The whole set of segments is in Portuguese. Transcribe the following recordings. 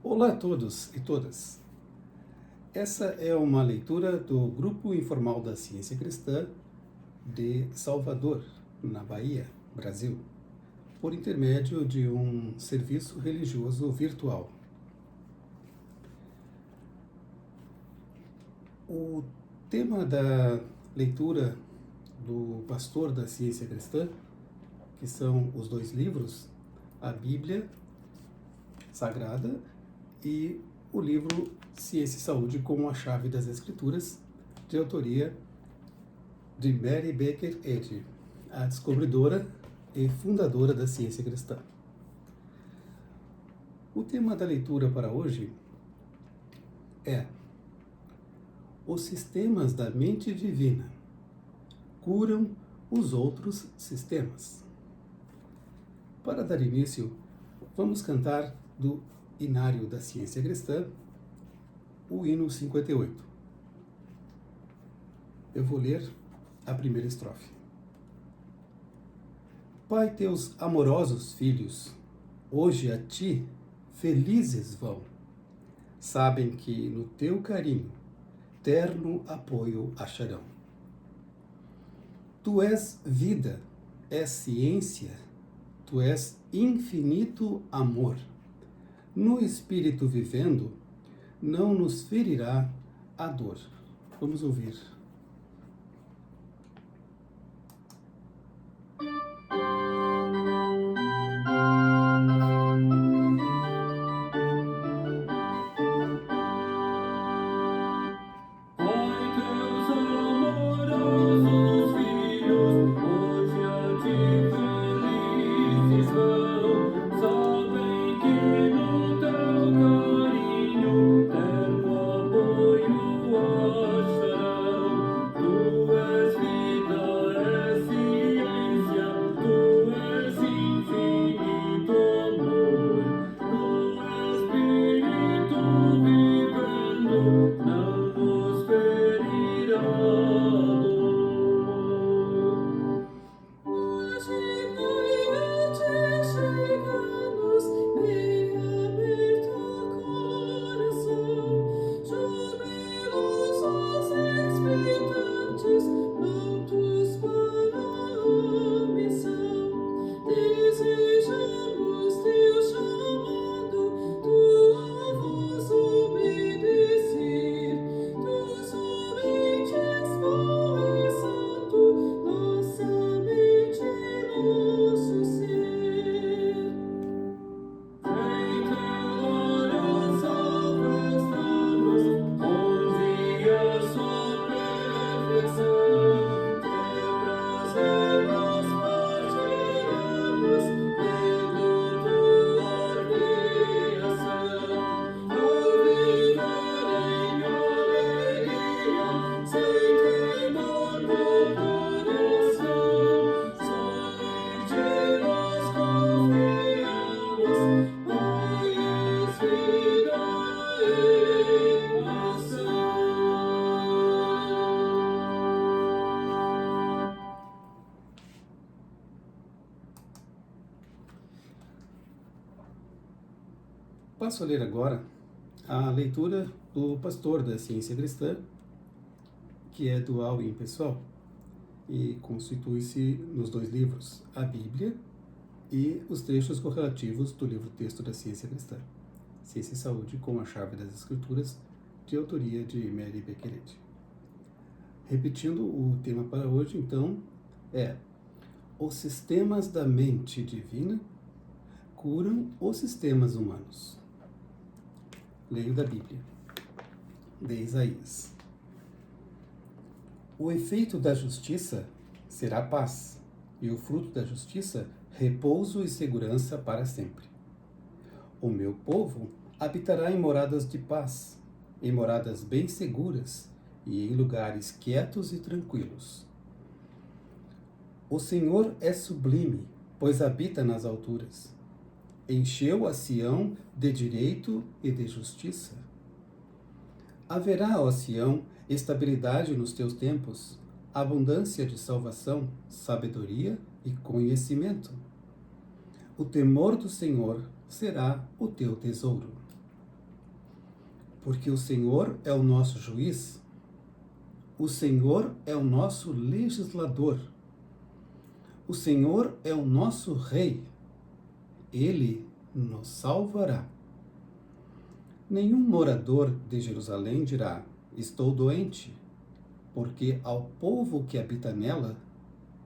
Olá a todos e todas. Essa é uma leitura do Grupo Informal da Ciência Cristã de Salvador, na Bahia, Brasil, por intermédio de um serviço religioso virtual. O tema da leitura do pastor da Ciência Cristã, que são os dois livros, a Bíblia Sagrada e o livro Ciência e Saúde como a Chave das Escrituras, de autoria de Mary Baker Eddy, a descobridora e fundadora da ciência cristã. O tema da leitura para hoje é: os sistemas da mente divina curam os outros sistemas. Para dar início, vamos cantar do Inário da Ciência Cristã, o hino 58. Eu vou ler a primeira estrofe. Pai, teus amorosos filhos, hoje a ti felizes vão. Sabem que no teu carinho terno apoio acharão. Tu és vida, és ciência, tu és infinito amor. No Espírito vivendo, não nos ferirá a dor. Vamos ouvir. Passo a ler agora a leitura do pastor da ciência cristã, que é dual e impessoal, e constitui-se nos dois livros, a Bíblia e os trechos correlativos do livro-texto da ciência cristã, Ciência e Saúde com a Chave das Escrituras, de autoria de Mary Baker Eddy. Repetindo, o tema para hoje, então, é: os sistemas da mente divina curam os sistemas humanos. Leio da Bíblia, de Isaías. O efeito da justiça será paz, e o fruto da justiça, repouso e segurança para sempre. O meu povo habitará em moradas de paz, em moradas bem seguras e em lugares quietos e tranquilos. O Senhor é sublime, pois habita nas alturas. Encheu a Sião de direito e de justiça. Haverá, ó Sião, estabilidade nos teus tempos, abundância de salvação, sabedoria e conhecimento. O temor do Senhor será o teu tesouro. Porque o Senhor é o nosso juiz, o Senhor é o nosso legislador, o Senhor é o nosso rei, ele nos salvará. Nenhum morador de Jerusalém dirá: estou doente, porque ao povo que habita nela,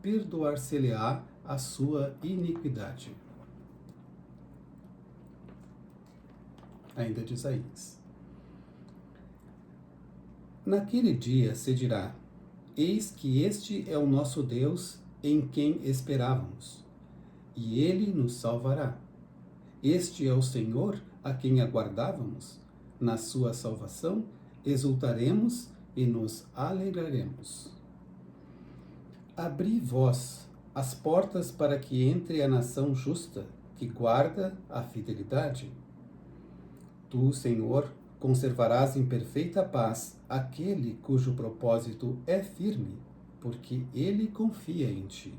perdoar-se-lhe-á a sua iniquidade. Ainda de Isaías. Naquele dia se dirá: eis que este é o nosso Deus, em quem esperávamos, e ele nos salvará. Este é o Senhor, a quem aguardávamos. Na sua salvação exultaremos e nos alegraremos. Abri vós as portas para que entre a nação justa, que guarda a fidelidade. Tu, Senhor, conservarás em perfeita paz aquele cujo propósito é firme, porque ele confia em ti.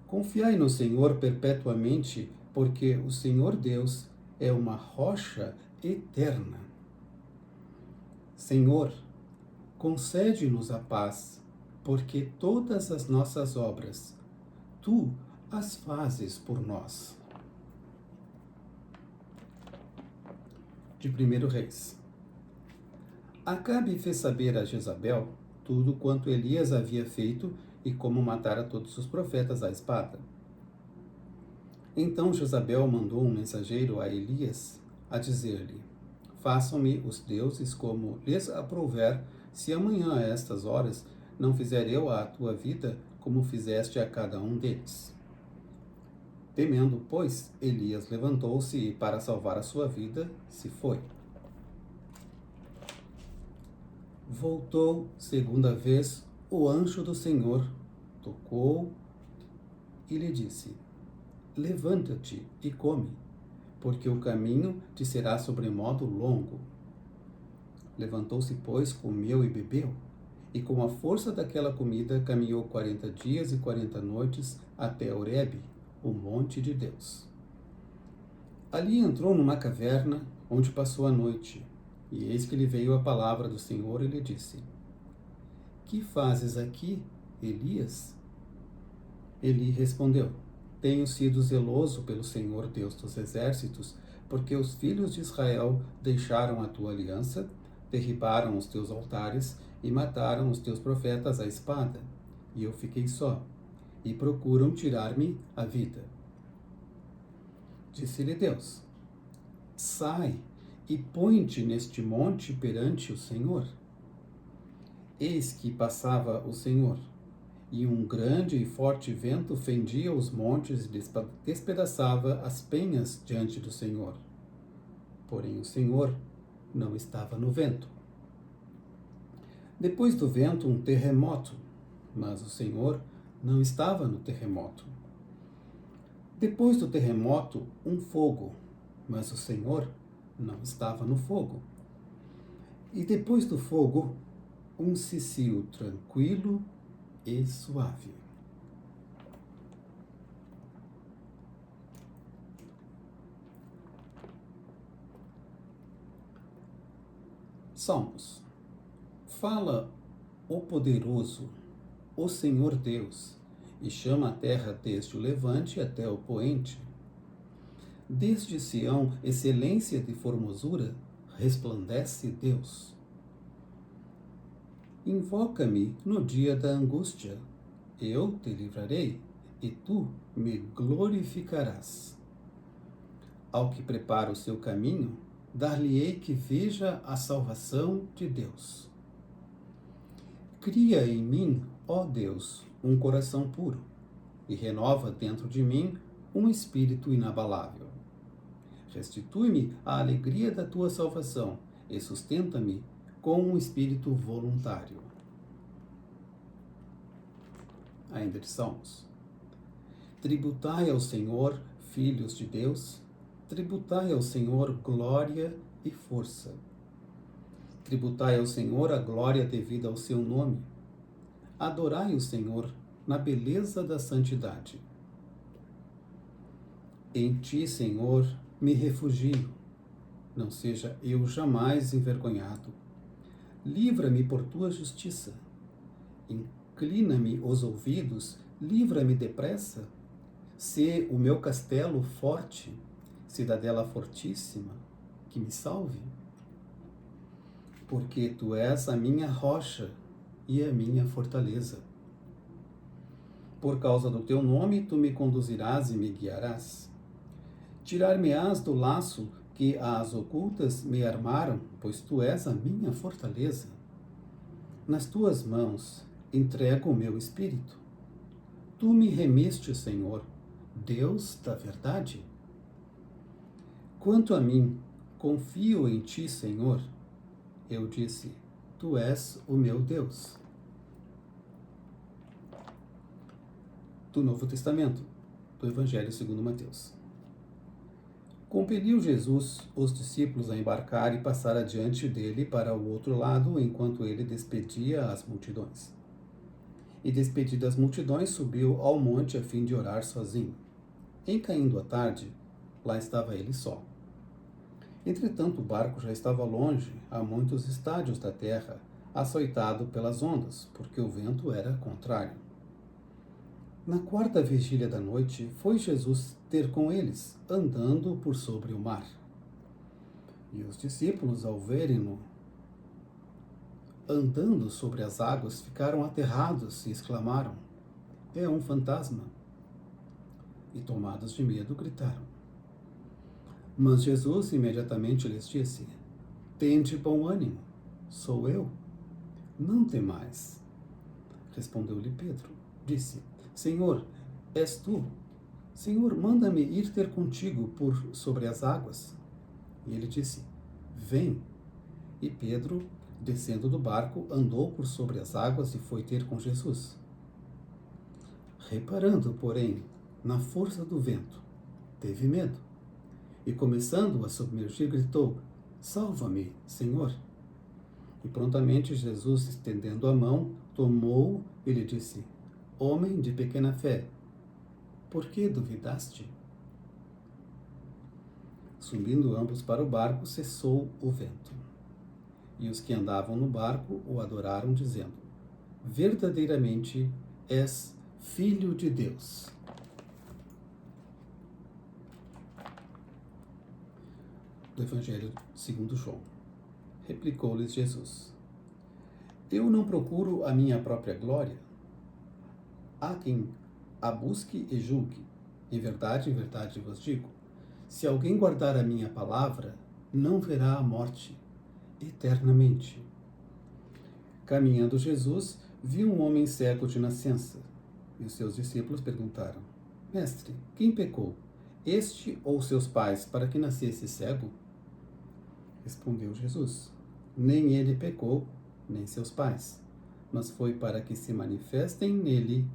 Confiai no Senhor perpetuamente, porque o Senhor Deus é uma rocha eterna. Senhor, concede-nos a paz, porque todas as nossas obras, tu as fazes por nós. De 1 Reis. Acabe fez saber a Jezabel tudo quanto Elias havia feito e como matara todos os profetas à espada. Então Jezabel mandou um mensageiro a Elias a dizer-lhe: façam-me os deuses como lhes aprouver, se amanhã a estas horas não fizer eu à tua vida como fizeste a cada um deles. Temendo, pois, Elias levantou-se e, para salvar a sua vida, se foi. Voltou segunda vez o anjo do Senhor, tocou e lhe disse: levanta-te e come, porque o caminho te será sobremodo longo. Levantou-se, pois, comeu e bebeu, e com a força daquela comida caminhou 40 dias e 40 noites até Horebe, o monte de Deus. Ali entrou numa caverna, onde passou a noite, e eis que lhe veio a palavra do Senhor e lhe disse: que fazes aqui, Elias? Ele respondeu: tenho sido zeloso pelo Senhor Deus dos exércitos, porque os filhos de Israel deixaram a tua aliança, derribaram os teus altares e mataram os teus profetas à espada, e eu fiquei só, e procuram tirar-me a vida. Disse-lhe Deus: sai e põe-te neste monte perante o Senhor. Eis que passava o Senhor, e um grande e forte vento fendia os montes e despedaçava as penhas diante do Senhor. Porém o Senhor não estava no vento. Depois do vento, um terremoto, mas o Senhor não estava no terremoto. Depois do terremoto, um fogo, mas o Senhor não estava no fogo. E depois do fogo, um cicio tranquilo e suave. Salmos. Fala o poderoso, o Senhor Deus, e chama a terra desde o levante até o poente. Desde Sião, excelência de formosura, resplandece Deus. Invoca-me no dia da angústia, eu te livrarei, e tu me glorificarás. Ao que prepara o seu caminho, dar-lhe-ei que veja a salvação de Deus. Cria em mim, ó Deus, um coração puro, e renova dentro de mim um espírito inabalável. Restitui-me a alegria da tua salvação e sustenta-me com um espírito voluntário. Ainda de Salmos. Tributai ao Senhor, filhos de Deus, tributai ao Senhor glória e força. Tributai ao Senhor a glória devida ao seu nome. Adorai o Senhor na beleza da santidade. Em ti, Senhor, me refugio. não seja eu jamais envergonhado. Livra-me por tua justiça. Inclina-me os ouvidos, livra-me depressa. Sê o meu castelo forte, cidadela fortíssima, que me salve. Porque tu és a minha rocha e a minha fortaleza. Por causa do teu nome, tu me conduzirás e me guiarás. Tirar-me-ás do laço que as ocultas me armaram, pois tu és a minha fortaleza. Nas tuas mãos entrego o meu espírito. Tu me remiste, Senhor, Deus da verdade. Quanto a mim, confio em ti, Senhor. Eu disse, tu és o meu Deus. Do Novo Testamento, do Evangelho segundo Mateus. Compeliu Jesus os discípulos a embarcar e passar adiante dele para o outro lado, enquanto ele despedia as multidões. E despedidas as multidões, subiu ao monte a fim de orar sozinho. Em caindo a tarde, lá estava ele só. Entretanto, o barco já estava longe, a muitos estádios da terra, açoitado pelas ondas, porque o vento era contrário. Na quarta vigília da noite, foi Jesus ter com eles, andando por sobre o mar. E os discípulos, ao verem-no andando sobre as águas, ficaram aterrados e exclamaram: é um fantasma! E tomados de medo, gritaram. Mas Jesus imediatamente lhes disse: tende bom ânimo, sou eu, não temais. Respondeu-lhe Pedro, disse: Senhor, és tu? Senhor, manda-me ir ter contigo por sobre as águas. E ele disse: vem. E Pedro, descendo do barco, andou por sobre as águas e foi ter com Jesus. Reparando, porém, na força do vento, teve medo. E começando a submergir, gritou: salva-me, Senhor. E prontamente Jesus, estendendo a mão, tomou-o e lhe disse: homem de pequena fé, por que duvidaste? Subindo ambos para o barco, cessou o vento. E os que andavam no barco o adoraram, dizendo: verdadeiramente és Filho de Deus. Do Evangelho segundo João. Replicou-lhes Jesus: eu não procuro a minha própria glória. Há quem a busque e julgue. Em verdade vos digo, se alguém guardar a minha palavra, não verá a morte eternamente. Caminhando Jesus, viu um homem cego de nascença. E os seus discípulos perguntaram: mestre, quem pecou, este ou seus pais, para que nascesse cego? Respondeu Jesus: nem ele pecou, nem seus pais, mas foi para que se manifestem nele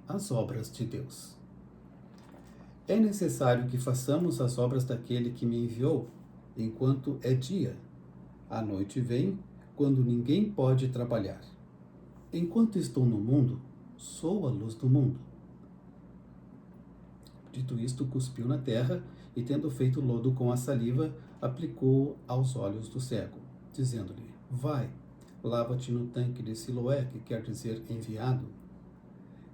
as obras de Deus. É necessário que façamos as obras daquele que me enviou, enquanto é dia. A noite vem, quando ninguém pode trabalhar. Enquanto estou no mundo, sou a luz do mundo. Dito isto, cuspiu na terra e, tendo feito lodo com a saliva, aplicou aos olhos do cego, dizendo-lhe: vai, lava-te no tanque de Siloé, que quer dizer enviado.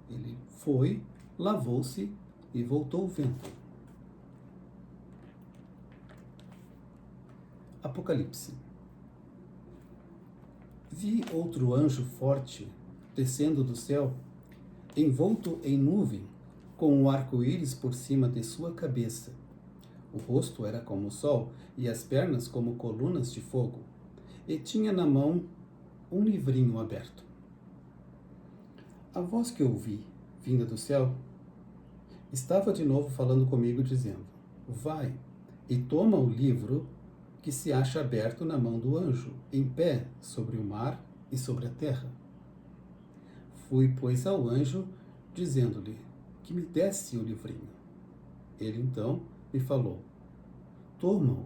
Ele foi, lavou-se e voltou vendo. Apocalipse. Vi outro anjo forte descendo do céu, envolto em nuvem, com um arco-íris por cima de sua cabeça. O rosto era como o sol e as pernas como colunas de fogo, e tinha na mão um livrinho aberto. A voz que ouvi, vinda do céu, estava de novo falando comigo, dizendo: vai e toma o livro que se acha aberto na mão do anjo, em pé sobre o mar e sobre a terra. Fui, pois, ao anjo, dizendo-lhe que me desse o livrinho. Ele então me falou: toma-o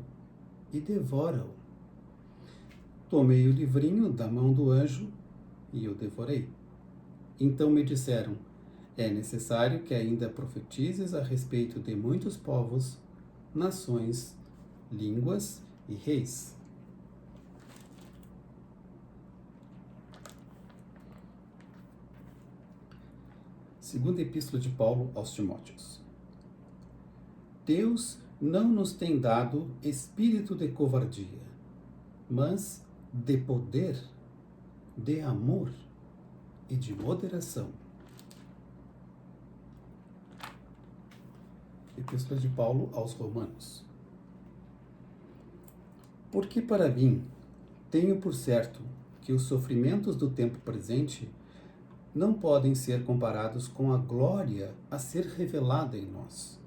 e devora-o. Tomei o livrinho da mão do anjo e o devorei. Então me disseram: é necessário que ainda profetizes a respeito de muitos povos, nações, línguas e Reis. Segunda Epístola de Paulo aos Timóteos. Deus não nos tem dado espírito de covardia, mas de poder, de amor e de moderação. Epístola de Paulo aos Romanos. Porque para mim, tenho por certo que os sofrimentos do tempo presente não podem ser comparados com a glória a ser revelada em nós.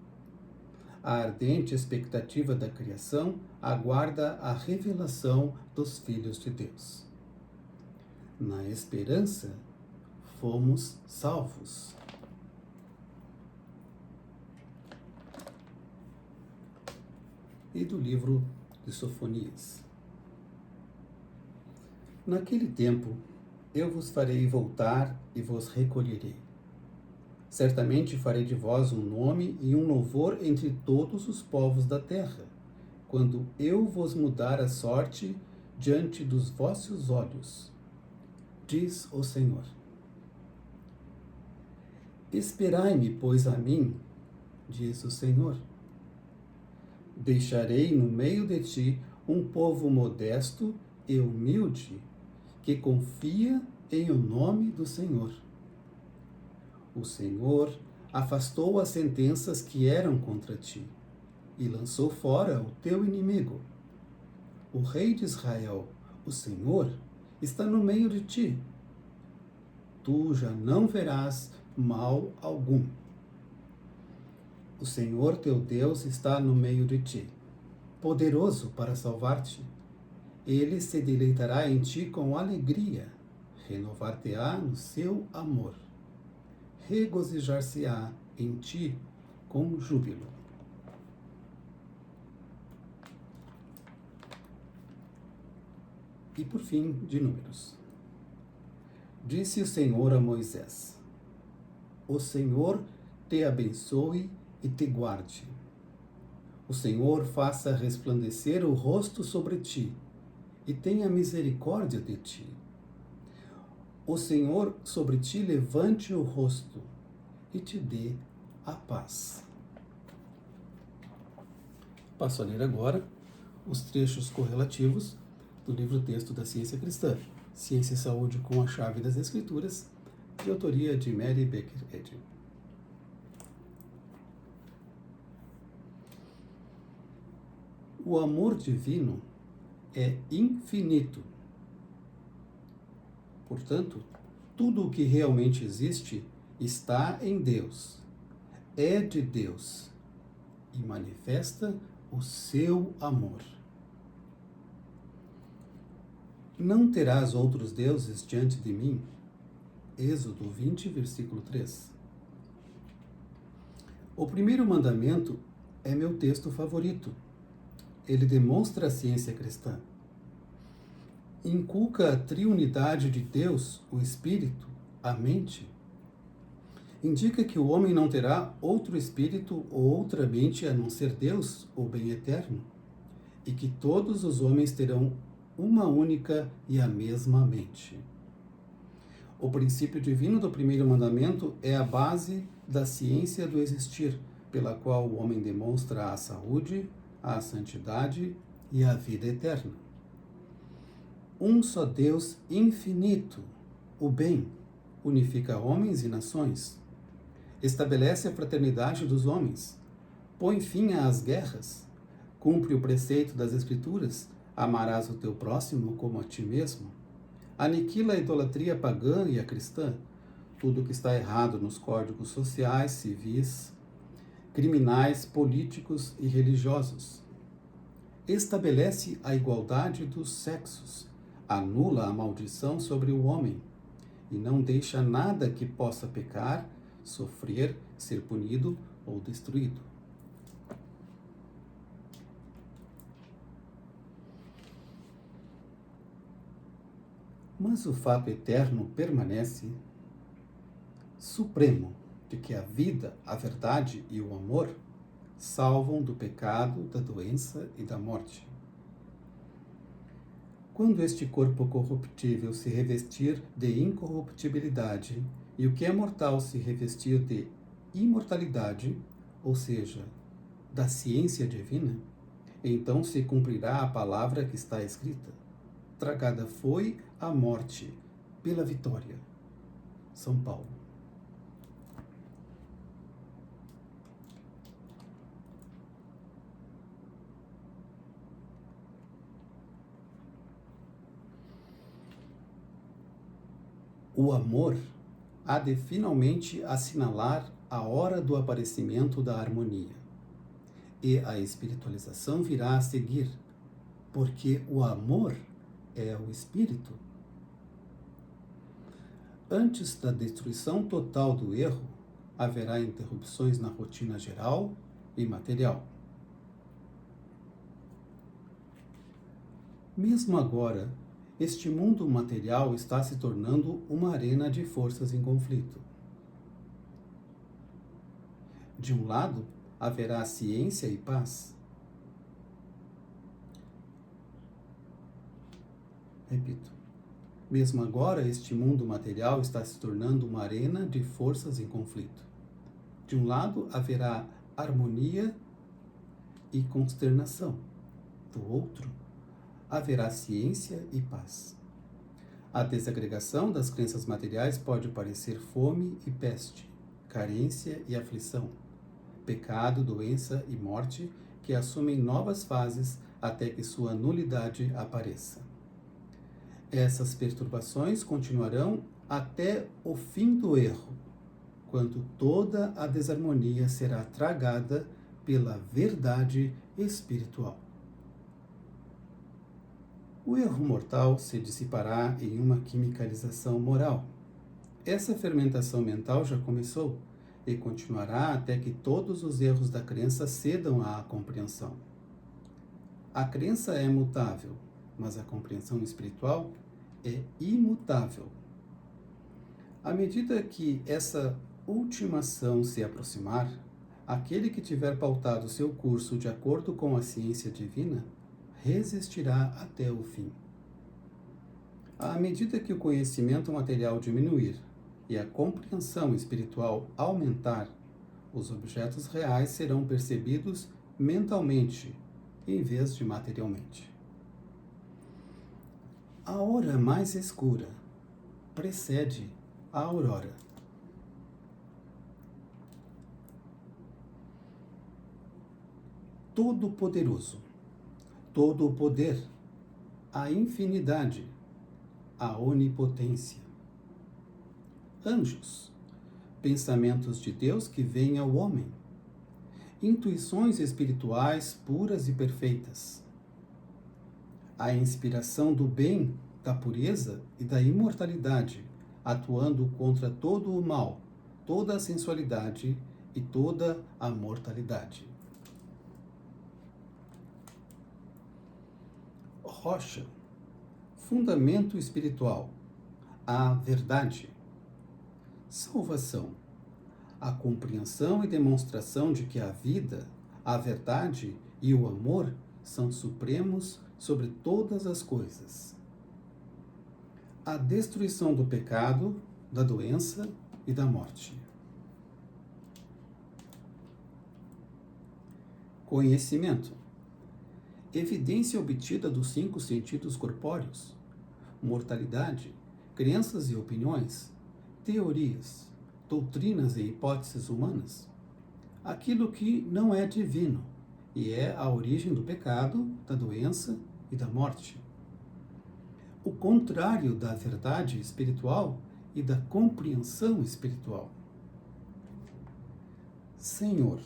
A ardente expectativa da criação aguarda a revelação dos filhos de Deus. Na esperança, fomos salvos. E do livro de Sofonias. Naquele tempo, eu vos farei voltar e vos recolherei. Certamente farei de vós um nome e um louvor entre todos os povos da terra, quando eu vos mudar a sorte diante dos vossos olhos, diz o Senhor. Esperai-me, pois, a mim, diz o Senhor. Deixarei no meio de ti um povo modesto e humilde, que confia em o nome do Senhor. O Senhor afastou as sentenças que eram contra ti e lançou fora o teu inimigo. O Rei de Israel, o Senhor, está no meio de ti. Tu já não verás mal algum. O Senhor teu Deus está no meio de ti, poderoso para salvar-te. Ele se deleitará em ti com alegria, renovar-te-á no seu amor, regozijar-se-á em ti com júbilo. E por fim, de Números. Disse o Senhor a Moisés: O Senhor te abençoe e te guarde. O Senhor faça resplandecer o rosto sobre ti e tenha misericórdia de ti. O Senhor sobre ti levante o rosto e te dê a paz. Passo a ler agora os trechos correlativos do livro-texto da Ciência Cristã, Ciência e Saúde com a Chave das Escrituras, de autoria de Mary Baker Eddy. O amor divino é infinito. Portanto, tudo o que realmente existe está em Deus, é de Deus e manifesta o seu amor. Não terás outros deuses diante de mim. Êxodo 20, versículo 3. O primeiro mandamento é meu texto favorito. Ele demonstra a ciência cristã. Inculca a triunidade de Deus, o Espírito, a mente. Indica que o homem não terá outro espírito ou outra mente a não ser Deus, o bem eterno, e que todos os homens terão uma única e a mesma mente. O princípio divino do primeiro mandamento é a base da ciência do existir, pela qual o homem demonstra a saúde, a santidade e a vida eterna. Um só Deus infinito, o bem, unifica homens e nações, estabelece a fraternidade dos homens, põe fim às guerras, cumpre o preceito das Escrituras, amarás o teu próximo como a ti mesmo, aniquila a idolatria pagã e a cristã, tudo que está errado nos códigos sociais, civis, criminais, políticos e religiosos. Estabelece a igualdade dos sexos, anula a maldição sobre o homem e não deixa nada que possa pecar, sofrer, ser punido ou destruído. Mas o fato eterno permanece supremo de que a vida, a verdade e o amor salvam do pecado, da doença e da morte. Quando este corpo corruptível se revestir de incorruptibilidade e o que é mortal se revestir de imortalidade, ou seja, da ciência divina, então se cumprirá a palavra que está escrita: tragada foi a morte pela vitória. São Paulo. O amor há de finalmente assinalar a hora do aparecimento da harmonia. E a espiritualização virá a seguir, porque o amor é o espírito. Antes da destruição total do erro, haverá interrupções na rotina geral e material. Mesmo agora, este mundo material está se tornando uma arena de forças em conflito. De um lado, haverá ciência e paz. Repito. Mesmo agora, este mundo material está se tornando uma arena de forças em conflito. De um lado, haverá harmonia e consternação. Do outro, haverá ciência e paz. A desagregação das crenças materiais pode parecer fome e peste, carência e aflição, pecado, doença e morte, que assumem novas fases até que sua nulidade apareça. Essas perturbações continuarão até o fim do erro, quando toda a desarmonia será tragada pela verdade espiritual. O erro mortal se dissipará em uma quimicalização moral. Essa fermentação mental já começou e continuará até que todos os erros da crença cedam à compreensão. A crença é mutável, mas a compreensão espiritual é imutável. À medida que essa ultimação se aproximar, aquele que tiver pautado seu curso de acordo com a ciência divina resistirá até o fim. À medida que o conhecimento material diminuir e a compreensão espiritual aumentar, os objetos reais serão percebidos mentalmente em vez de materialmente. A hora mais escura precede a aurora. Todo-Poderoso, todo o poder, a infinidade, a onipotência. Anjos, pensamentos de Deus que vêm ao homem. Intuições espirituais puras e perfeitas. A inspiração do bem, da pureza e da imortalidade, atuando contra todo o mal, toda a sensualidade e toda a mortalidade. Rocha, fundamento espiritual, a verdade. Salvação, a compreensão e demonstração de que a vida, a verdade e o amor são supremos sobre todas as coisas. A destruição do pecado, da doença e da morte. Conhecimento, evidência obtida dos 5 sentidos corpóreos. Mortalidade, crenças e opiniões, teorias, doutrinas e hipóteses humanas. Aquilo que não é divino e é a origem do pecado, da doença e da morte. O contrário da verdade espiritual e da compreensão espiritual. Senhor.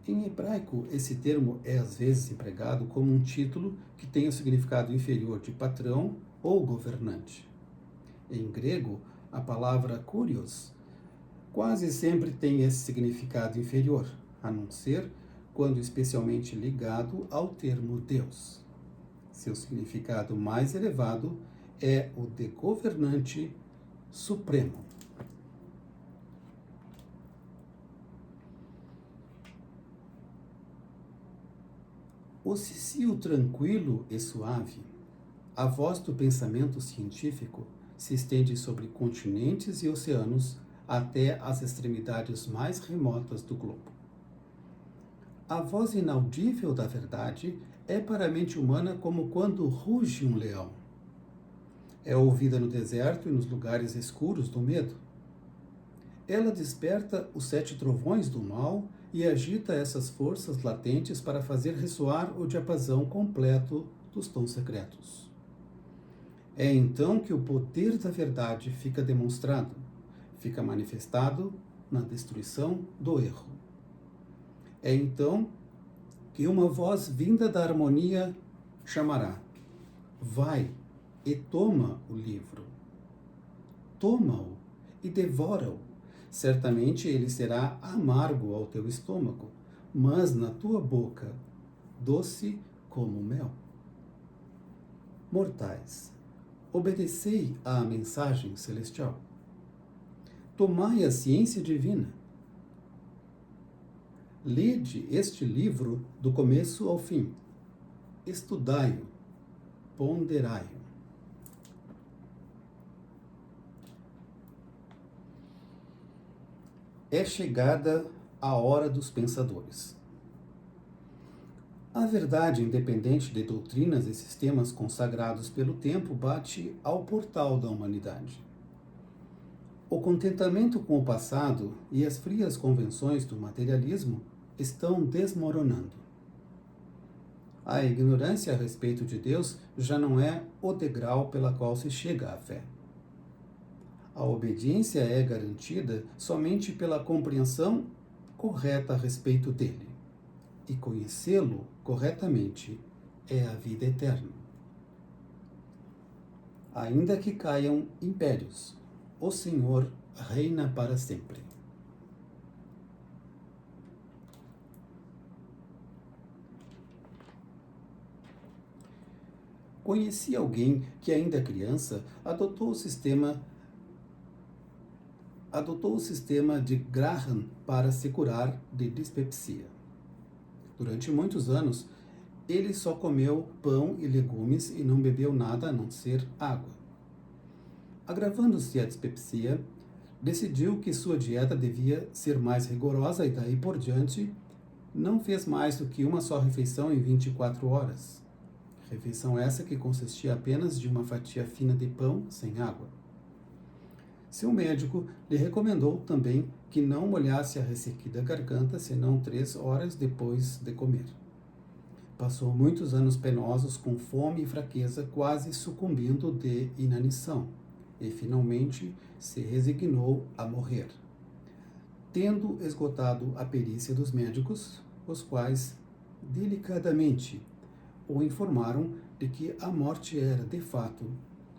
Em hebraico, esse termo é às vezes empregado como um título que tem o significado inferior de patrão ou governante. Em grego, a palavra kurios quase sempre tem esse significado inferior, a não ser quando especialmente ligado ao termo Deus. Seu significado mais elevado é o de governante supremo. O cicio tranquilo e suave, a voz do pensamento científico se estende sobre continentes e oceanos até as extremidades mais remotas do globo. A voz inaudível da verdade é para a mente humana como quando ruge um leão. É ouvida no deserto e nos lugares escuros do medo. Ela desperta os 7 trovões do mal e agita essas forças latentes para fazer ressoar o diapasão completo dos tons secretos. É então que o poder da verdade fica demonstrado, fica manifestado na destruição do erro. É então que uma voz vinda da harmonia chamará: vai e toma o livro. Toma-o e devora-o. Certamente ele será amargo ao teu estômago, mas na tua boca doce como mel. Mortais, obedecei à mensagem celestial. Tomai a ciência divina. Lede este livro do começo ao fim. Estudai-o, ponderai-o. É chegada a hora dos pensadores. A verdade, independente de doutrinas e sistemas consagrados pelo tempo, bate ao portal da humanidade. O contentamento com o passado e as frias convenções do materialismo estão desmoronando. A ignorância a respeito de Deus já não é o degrau pela qual se chega à fé. A obediência é garantida somente pela compreensão correta a respeito dele. E conhecê-lo corretamente é a vida eterna. Ainda que caiam impérios, o Senhor reina para sempre. Conheci alguém que, ainda criança, adotou o sistema de Graham para se curar de dispepsia. Durante muitos anos, ele só comeu pão e legumes e não bebeu nada a não ser água. Agravando-se a dispepsia, decidiu que sua dieta devia ser mais rigorosa e daí por diante não fez mais do que uma só refeição em 24 horas. Refeição essa que consistia apenas de uma fatia fina de pão sem água. Seu médico lhe recomendou também que não molhasse a ressequida garganta senão 3 horas depois de comer. Passou muitos anos penosos com fome e fraqueza, quase sucumbindo de inanição, e finalmente se resignou a morrer, tendo esgotado a perícia dos médicos, os quais, delicadamente, o informaram de que a morte era, de fato,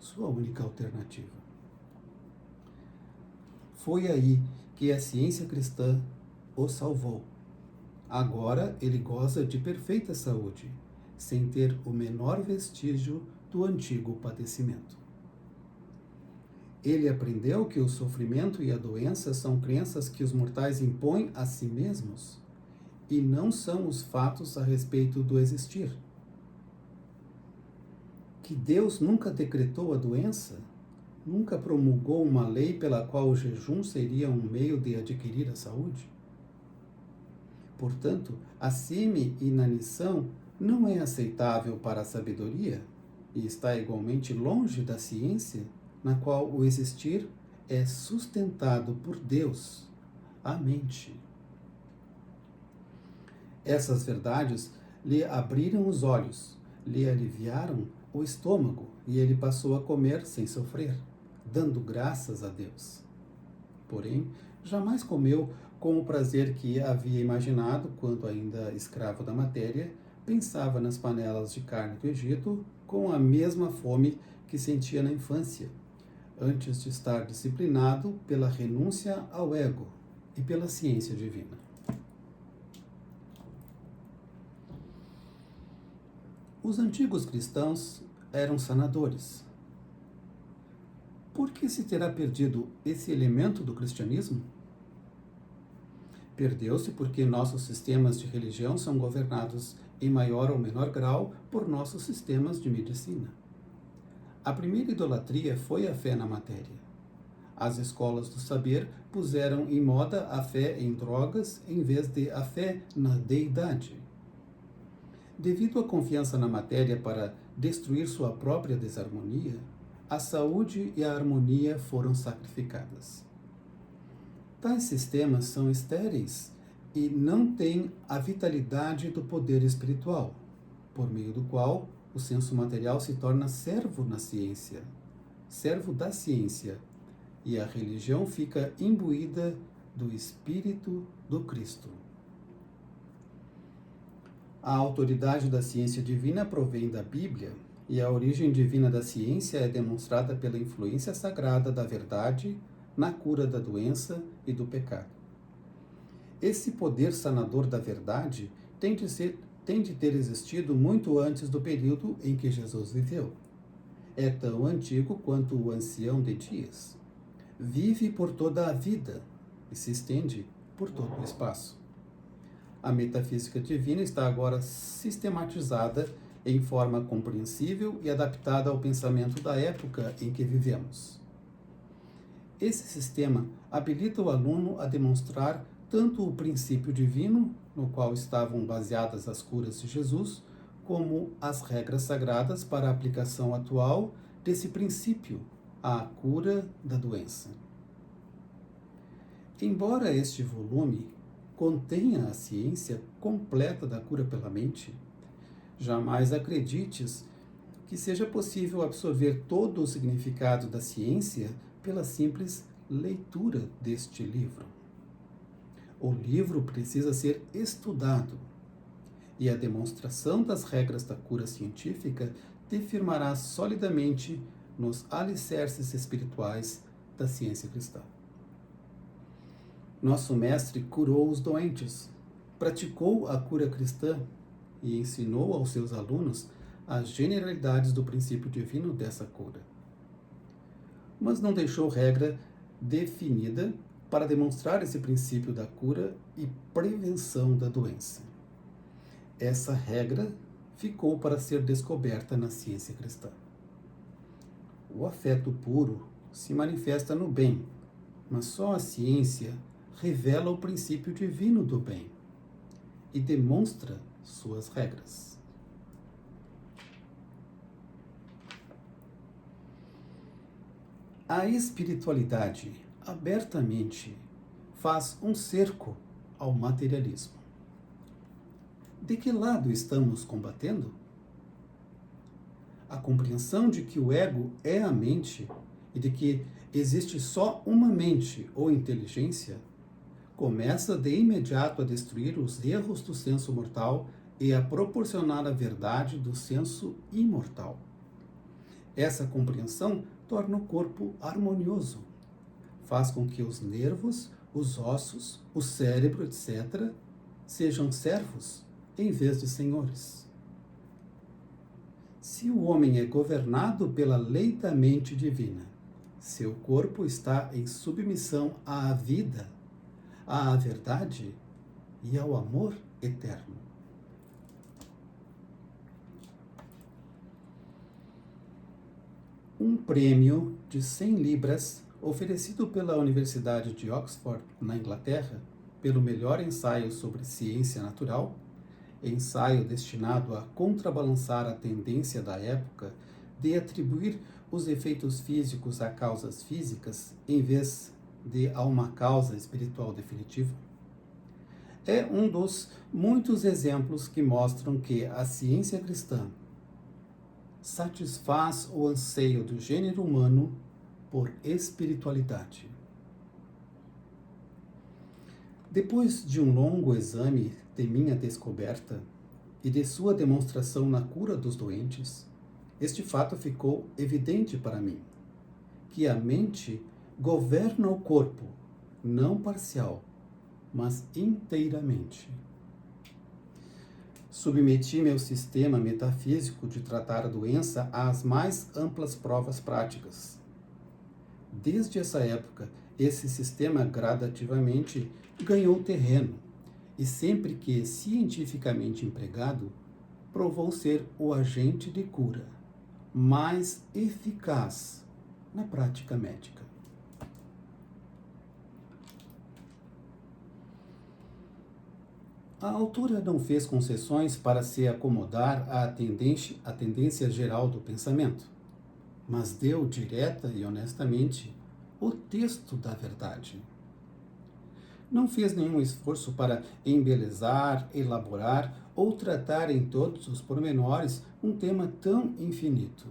sua única alternativa. Foi aí que a ciência cristã o salvou. Agora ele goza de perfeita saúde, sem ter o menor vestígio do antigo padecimento. Ele aprendeu que o sofrimento e a doença são crenças que os mortais impõem a si mesmos e não são os fatos a respeito do existir. Que Deus nunca decretou a doença, nunca promulgou uma lei pela qual o jejum seria um meio de adquirir a saúde. Portanto, a semi-inanição não é aceitável para a sabedoria e está igualmente longe da ciência, na qual o existir é sustentado por Deus, a mente. Essas verdades lhe abriram os olhos, lhe aliviaram o estômago e ele passou a comer sem sofrer, dando graças a Deus. Porém, jamais comeu com o prazer que havia imaginado quando, ainda escravo da matéria, pensava nas panelas de carne do Egito com a mesma fome que sentia na infância, antes de estar disciplinado pela renúncia ao ego e pela ciência divina. Os antigos cristãos eram sanadores. Por que se terá perdido esse elemento do cristianismo? Perdeu-se porque nossos sistemas de religião são governados em maior ou menor grau por nossos sistemas de medicina. A primeira idolatria foi a fé na matéria. As escolas do saber puseram em moda a fé em drogas em vez de a fé na deidade. Devido à confiança na matéria para destruir sua própria desarmonia, a saúde e a harmonia foram sacrificadas. Tais sistemas são estéreis e não têm a vitalidade do poder espiritual, por meio do qual o senso material se torna servo na ciência, servo da ciência, e a religião fica imbuída do Espírito do Cristo. A autoridade da ciência divina provém da Bíblia, e a origem divina da ciência é demonstrada pela influência sagrada da verdade na cura da doença e do pecado. Esse poder sanador da verdade tem de ter existido muito antes do período em que Jesus viveu. É tão antigo quanto o ancião de dias. Vive por toda a vida e se estende por todo o espaço. A metafísica divina está agora sistematizada em forma compreensível e adaptada ao pensamento da época em que vivemos. Esse sistema habilita o aluno a demonstrar tanto o princípio divino, no qual estavam baseadas as curas de Jesus, como as regras sagradas para a aplicação atual desse princípio à cura da doença. Embora este volume contenha a ciência completa da cura pela mente, jamais acredites que seja possível absorver todo o significado da ciência pela simples leitura deste livro. O livro precisa ser estudado, e a demonstração das regras da cura científica te firmará solidamente nos alicerces espirituais da ciência cristã. Nosso mestre curou os doentes, praticou a cura cristã e ensinou aos seus alunos as generalidades do princípio divino dessa cura. Mas não deixou regra definida para demonstrar esse princípio da cura e prevenção da doença. Essa regra ficou para ser descoberta na ciência cristã. O afeto puro se manifesta no bem, mas só a ciência revela o princípio divino do bem e demonstra suas regras. A espiritualidade abertamente faz um cerco ao materialismo. De que lado estamos combatendo? A compreensão de que o ego é a mente e de que existe só uma mente ou inteligência começa de imediato a destruir os erros do senso mortal e a proporcionar a verdade do senso imortal. Essa compreensão torna o corpo harmonioso, faz com que os nervos, os ossos, o cérebro, etc., sejam servos em vez de senhores. Se o homem é governado pela lei da mente divina, seu corpo está em submissão à vida, à verdade e ao amor eterno. Um prêmio de 100 libras oferecido pela Universidade de Oxford, na Inglaterra, pelo melhor ensaio sobre ciência natural, ensaio destinado a contrabalançar a tendência da época de atribuir os efeitos físicos a causas físicas em vez de a uma causa espiritual definitiva, é um dos muitos exemplos que mostram que a ciência cristã satisfaz o anseio do gênero humano por espiritualidade. Depois de um longo exame de minha descoberta e de sua demonstração na cura dos doentes, este fato ficou evidente para mim, que a mente governa o corpo, não parcial, mas inteiramente. Submeti meu sistema metafísico de tratar a doença às mais amplas provas práticas. Desde essa época, esse sistema gradativamente ganhou terreno e, sempre que cientificamente empregado, provou ser o agente de cura, mais eficaz na prática médica. A autora não fez concessões para se acomodar à tendência geral do pensamento, mas deu direta e honestamente o texto da verdade. Não fez nenhum esforço para embelezar, elaborar ou tratar em todos os pormenores um tema tão infinito.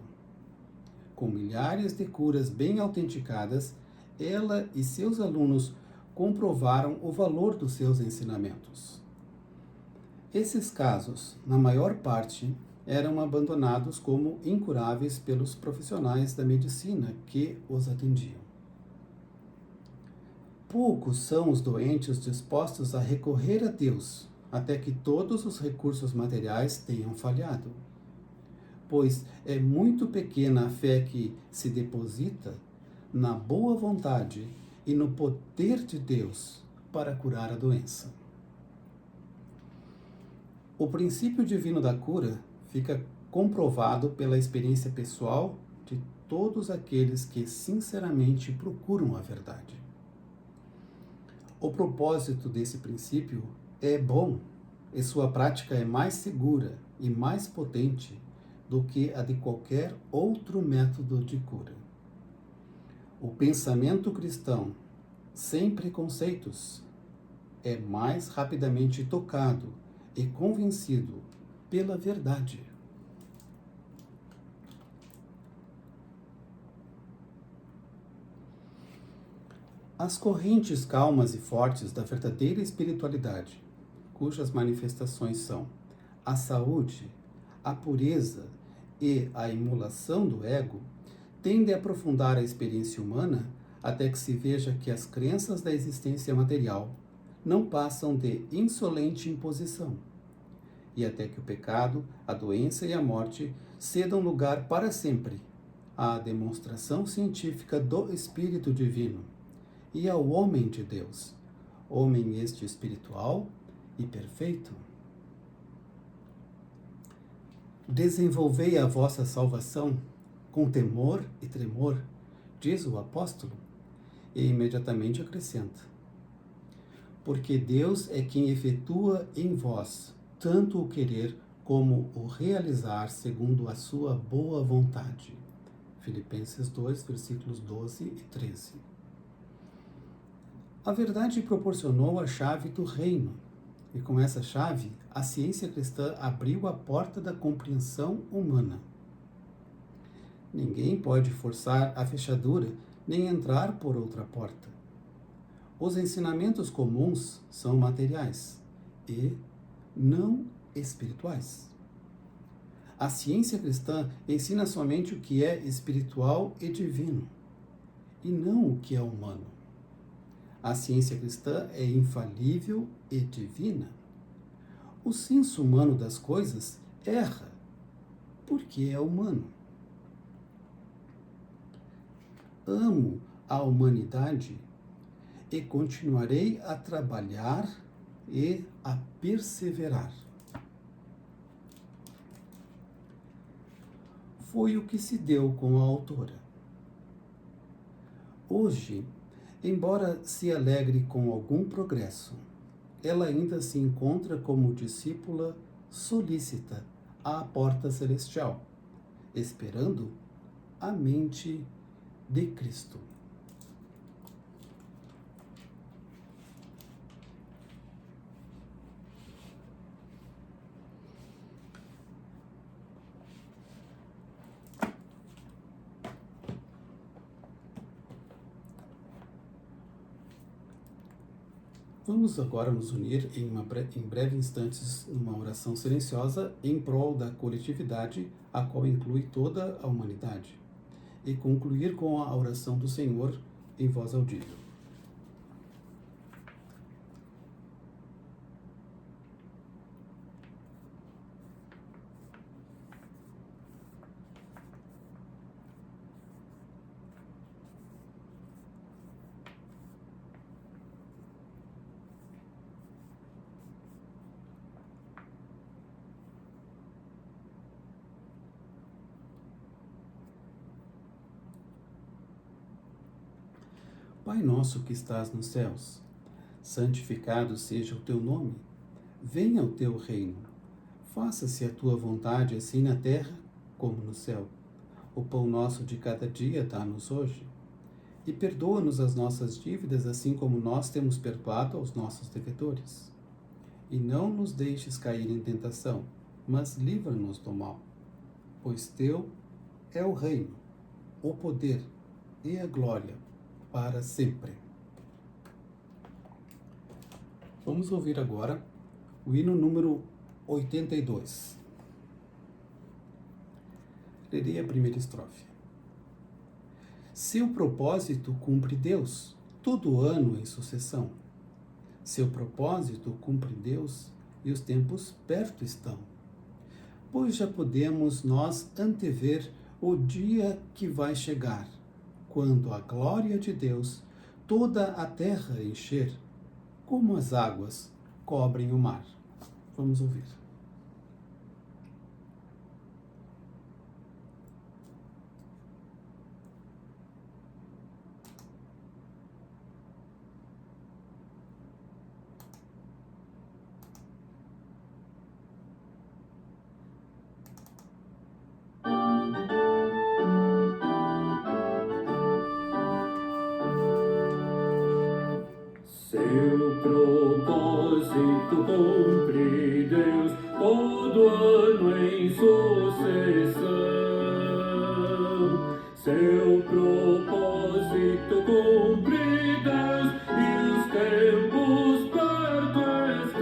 Com milhares de curas bem autenticadas, ela e seus alunos comprovaram o valor dos seus ensinamentos. Esses casos, na maior parte, eram abandonados como incuráveis pelos profissionais da medicina que os atendiam. Poucos são os doentes dispostos a recorrer a Deus, até que todos os recursos materiais tenham falhado. Pois é muito pequena a fé que se deposita na boa vontade e no poder de Deus para curar a doença. O princípio divino da cura fica comprovado pela experiência pessoal de todos aqueles que sinceramente procuram a verdade. O propósito desse princípio é bom e sua prática é mais segura e mais potente do que a de qualquer outro método de cura. O pensamento cristão, sem preconceitos, é mais rapidamente tocado e convencido pela verdade. As correntes calmas e fortes da verdadeira espiritualidade, cujas manifestações são a saúde, a pureza e a imolação do ego, tendem a aprofundar a experiência humana até que se veja que as crenças da existência material não passam de insolente imposição, e até que o pecado, a doença e a morte cedam lugar para sempre à demonstração científica do Espírito Divino e ao homem de Deus, homem este espiritual e perfeito. Desenvolvei a vossa salvação com temor e tremor, diz o apóstolo, e imediatamente acrescenta: porque Deus é quem efetua em vós tanto o querer como o realizar segundo a sua boa vontade. Filipenses 2, versículos 12 e 13. A verdade proporcionou a chave do reino, e com essa chave, a ciência cristã abriu a porta da compreensão humana. Ninguém pode forçar a fechadura nem entrar por outra porta. Os ensinamentos comuns são materiais e não espirituais. A ciência cristã ensina somente o que é espiritual e divino, e não o que é humano. A ciência cristã é infalível e divina. O senso humano das coisas erra, porque é humano. Amo a humanidade e continuarei a trabalhar e a perseverar. Foi o que se deu com a autora. Hoje, embora se alegre com algum progresso, ela ainda se encontra como discípula solícita à porta celestial, esperando a mente de Cristo. Vamos agora nos unir em breve instantes numa oração silenciosa em prol da coletividade, a qual inclui toda a humanidade, e concluir com a oração do Senhor em voz audível. Pai nosso que estás nos céus, santificado seja o teu nome. Venha o teu reino. Faça-se a tua vontade, assim na terra como no céu. O pão nosso de cada dia dá-nos hoje. E perdoa-nos as nossas dívidas, assim como nós temos perdoado aos nossos devedores. E não nos deixes cair em tentação, mas livra-nos do mal. Pois teu é o reino, o poder e a glória para sempre. Vamos ouvir agora o hino número 82. Lerei a primeira estrofe. Seu propósito cumpre Deus, todo ano em sucessão. Seu propósito cumpre Deus, e os tempos perto estão. Pois já podemos nós antever o dia que vai chegar, quando a glória de Deus toda a terra encher, como as águas cobrem o mar. Vamos ouvir. Seu propósito cumpre Deus, todo ano em sucessão. Seu propósito cumpre Deus, e os tempos perto estão.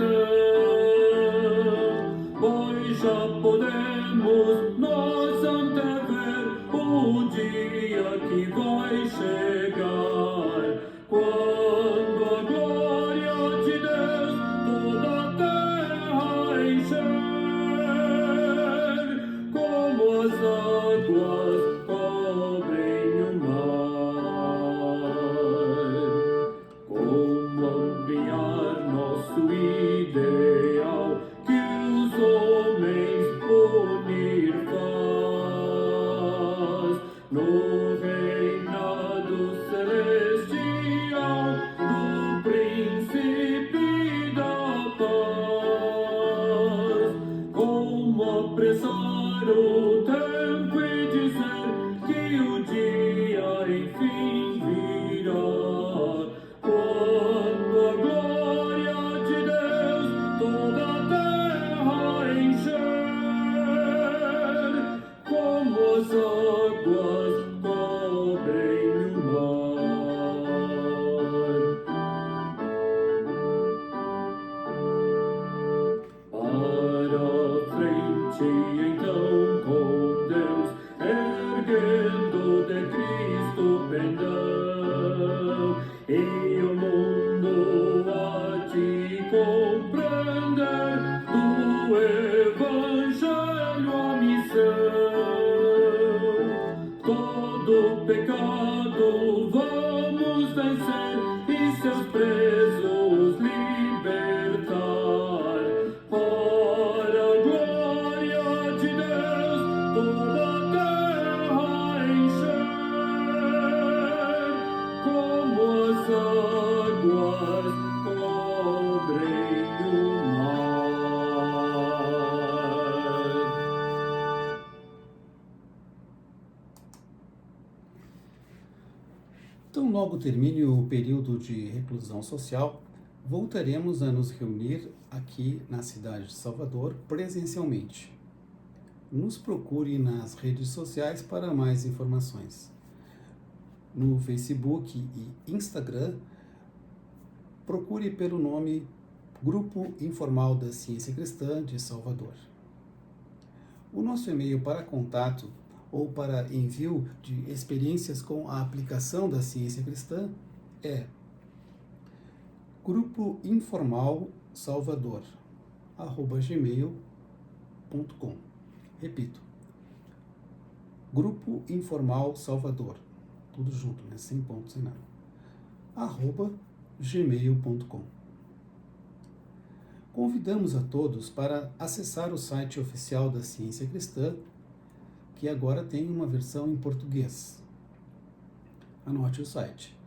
Pois já podemos nós antever o dia que vai chegar, quando a glória de Deus toda a terra encher, como as águas cobrem o mar. Como ampliar nosso ideal, que os homens unir faz, no reinado celestial do príncipe da paz. Como apressar o tempo e dizer que o dia enfim virá, quando a glória de Deus toda a terra encher, como as águas cobrem o mar. Para frente então com Deus, erguendo de Cristo pendão, e o mundo há de compreender do Evangelho a missão. Todo pecado vamos vencer e seus presos libertar, para a glória de Deus toda a terra encher, como as águas cobrem o mar. Então, logo termine o período de reclusão social, voltaremos a nos reunir aqui na cidade de Salvador presencialmente. Nos procure nas redes sociais para mais informações. No Facebook e Instagram, procure pelo nome Grupo Informal da Ciência Cristã de Salvador. O nosso e-mail para contato ou para envio de experiências com a aplicação da ciência cristã é grupoinformalsalvador@gmail.com. Repito, Grupo Informal Salvador, tudo junto, né? Sem ponto, sem nada, @gmail.com. Convidamos a todos para acessar o site oficial da Ciência Cristã, que agora tem uma versão em português. Anote o site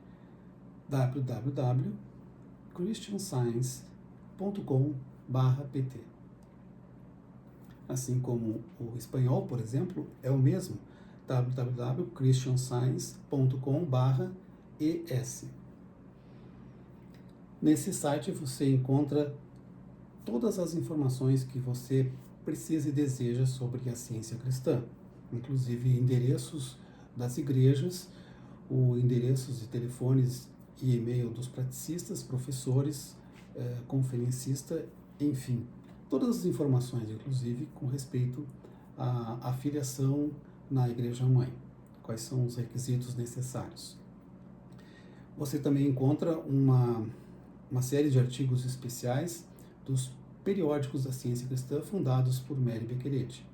www.christianscience.com/pt. Assim como o espanhol, por exemplo, é o mesmo, www.christianscience.com/es. Nesse site você encontra todas as informações que você precisa e deseja sobre a ciência cristã, inclusive endereços das igrejas, endereços de telefones e e-mail dos praticistas, professores, conferencistas, enfim, todas as informações, inclusive com respeito à filiação na Igreja-mãe, quais são os requisitos necessários. Você também encontra uma série de artigos especiais dos periódicos da ciência cristã fundados por Mary Bequeretti.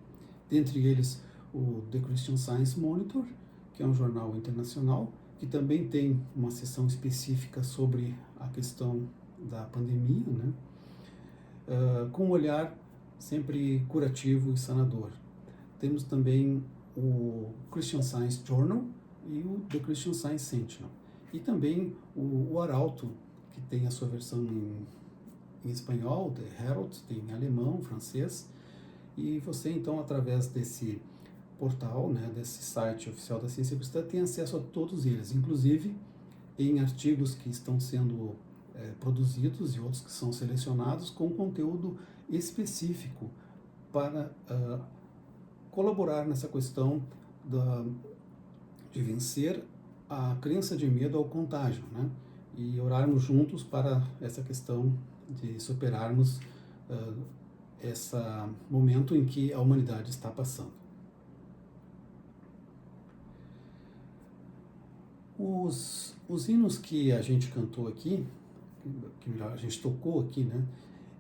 Dentre eles, o The Christian Science Monitor, que é um jornal internacional, que também tem uma seção específica sobre a questão da pandemia, né? Com um olhar sempre curativo e sanador. Temos também o Christian Science Journal e o The Christian Science Sentinel. E também o Arauto, que tem a sua versão em espanhol, The Herald, tem em alemão, francês, e você então, através desse portal, né, desse site oficial da Ciência Cristã, tem acesso a todos eles, inclusive em artigos que estão sendo produzidos e outros que são selecionados com conteúdo específico para colaborar nessa questão de vencer a crença de medo ao contágio, né? E orarmos juntos para essa questão de superarmos esse momento em que a humanidade está passando. Os hinos que a gente cantou aqui, que a gente tocou aqui, né?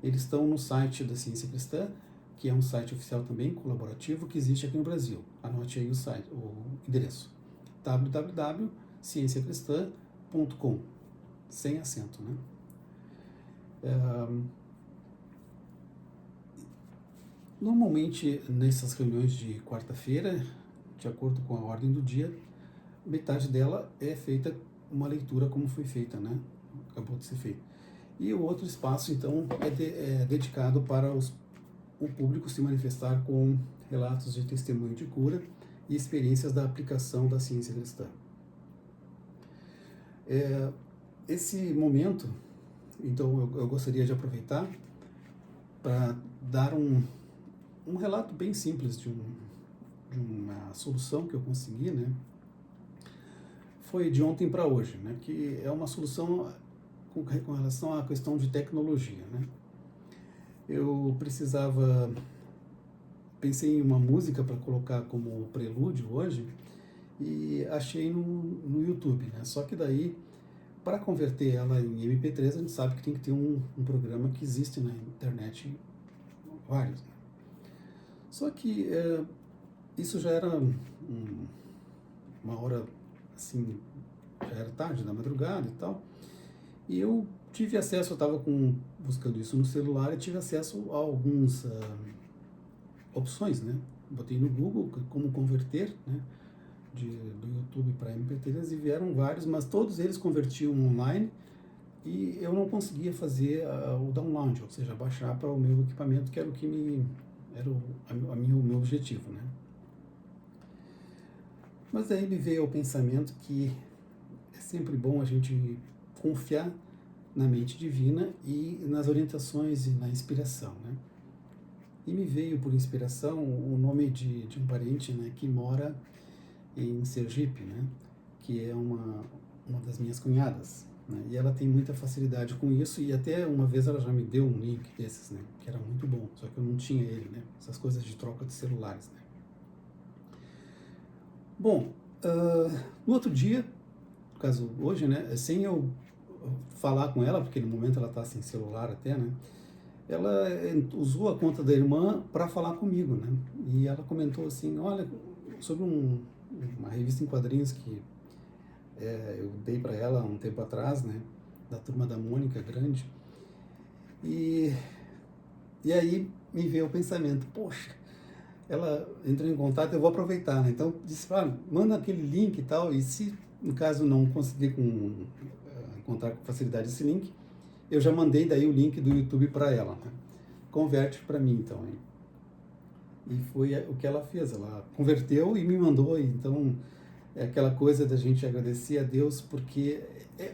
Eles estão no site da Ciência Cristã, que é um site oficial também, colaborativo, que existe aqui no Brasil. Anote aí o endereço, www.cienciacristã.com, sem acento, né? Normalmente, nessas reuniões de quarta-feira, de acordo com a ordem do dia, metade dela é feita uma leitura como foi feita, né? Acabou de ser feita. E o outro espaço, então, é dedicado para o público se manifestar com relatos de testemunho de cura e experiências da aplicação da ciência cristã. Esse momento, então, eu gostaria de aproveitar para dar um relato bem simples de uma solução que eu consegui, né? Foi de ontem para hoje, né? Que é uma solução com relação à questão de tecnologia, né? Eu pensei em uma música para colocar como prelúdio hoje e achei no YouTube, né? Só que daí, para converter ela em MP3, a gente sabe que tem que ter um programa que existe na internet, vários, né? Só que isso já era uma hora, assim, já era tarde da madrugada e tal, e eu tive acesso, eu estava buscando isso no celular e tive acesso a algumas opções, né? Botei no Google como converter, né, do YouTube para MP3 e vieram vários, mas todos eles convertiam online e eu não conseguia fazer o download, ou seja, baixar para o meu equipamento, que era o meu objetivo, né? Mas aí me veio o pensamento que é sempre bom a gente confiar na mente divina e nas orientações e na inspiração, né? E me veio por inspiração o nome de um parente, né, que mora em Sergipe, né, que é uma das minhas cunhadas, né, e ela tem muita facilidade com isso, e até uma vez ela já me deu um link desses, né, que era muito bom, só que eu não tinha ele, né, essas coisas de troca de celulares, né. Bom, no outro dia, no caso hoje, né, sem eu falar com ela, porque no momento ela está sem celular até, né, ela usou a conta da irmã para falar comigo, né, e ela comentou assim, olha, sobre uma revista em quadrinhos que eu dei para ela um tempo atrás, né, da Turma da Mônica Grande, e aí me veio o pensamento, poxa, ela entrou em contato, eu vou aproveitar, né, então disse, manda aquele link e tal, e se no caso não conseguir encontrar com facilidade esse link, eu já mandei daí o link do YouTube para ela, né? Converte para mim, então. Hein? E foi o que ela fez, ela converteu e me mandou. Então, é aquela coisa da gente agradecer a Deus, porque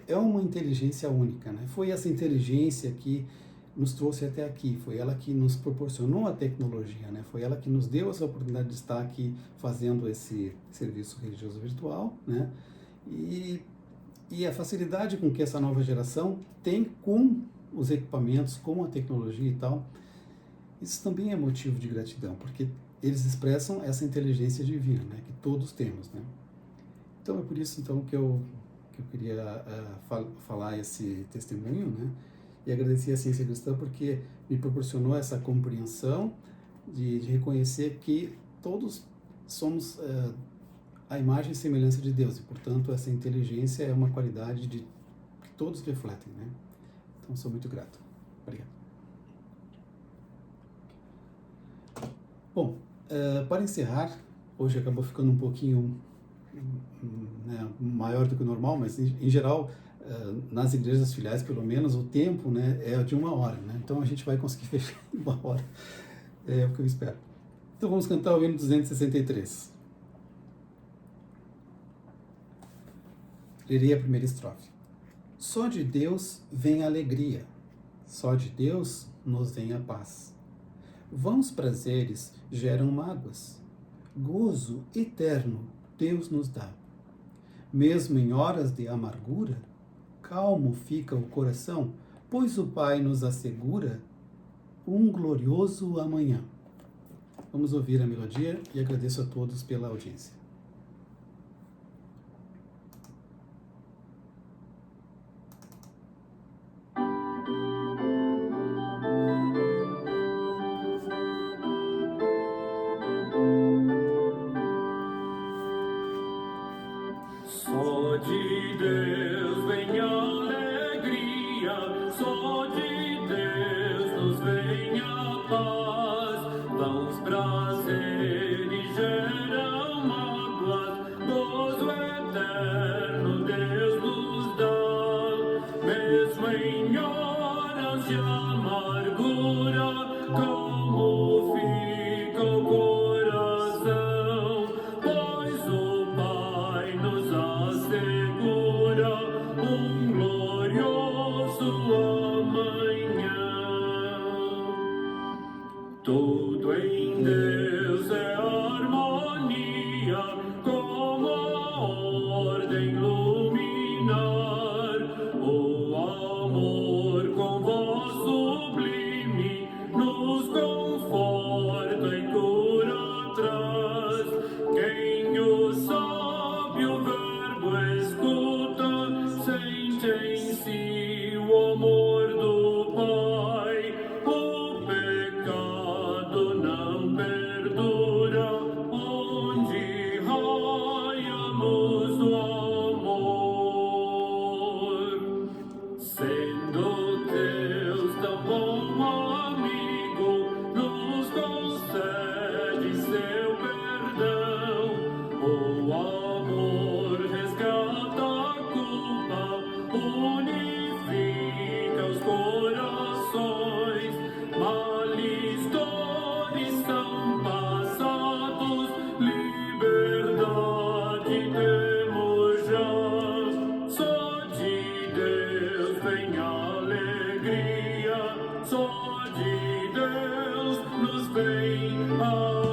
é uma inteligência única, né? Foi essa inteligência que nos trouxe até aqui, foi ela que nos proporcionou a tecnologia, né? Foi ela que nos deu essa oportunidade de estar aqui fazendo esse serviço religioso virtual, né? E a facilidade com que essa nova geração tem com os equipamentos, com a tecnologia e tal, isso também é motivo de gratidão, porque eles expressam essa inteligência divina, né? Que todos temos, né? Então é por isso então que eu queria falar esse testemunho, né? E agradecer a Ciência Cristã porque me proporcionou essa compreensão de reconhecer que todos somos a imagem e semelhança de Deus, e portanto essa inteligência é uma qualidade que todos refletem, né? Então sou muito grato. Obrigado. Bom, para encerrar, hoje acabou ficando um pouquinho maior do que o normal, mas em geral nas igrejas filiais, pelo menos, o tempo, né, é de 1 hora, né? Então a gente vai conseguir fechar em 1 hora, é o que eu espero. Então vamos cantar o hino 263. Lerei a primeira estrofe. Só de Deus vem a alegria, só de Deus nos vem a paz. Vãos prazeres geram mágoas, gozo eterno Deus nos dá. Mesmo em horas de amargura, calmo fica o coração, pois o Pai nos assegura um glorioso amanhã. Vamos ouvir a melodia e agradeço a todos pela audiência. Só de Deus vem a alegria, só de Deus nos vem a paz. Vãos prazeres geram mágoas, gozo eterno Deus nos dá. Mesmo em horas de amargura, como fica o coração, pois o Pai nos assegura um glorioso amanhã. Tudo em Deus é harmonia, como a ordem luminar. O amor com voz sublime nos conforta e cura traz. Quem o sábio verbo escuta, sente em si o amor do Pai. O pecado não perdura, onde raia a luz do amor. Sendo Deus tão bom amigo, nos concede seu perdão. O amor resgata a culpa, unifica os corações. Males, dores são passados, liberdade temos já. Só de Deus vem a alegria, só de Deus nos vem a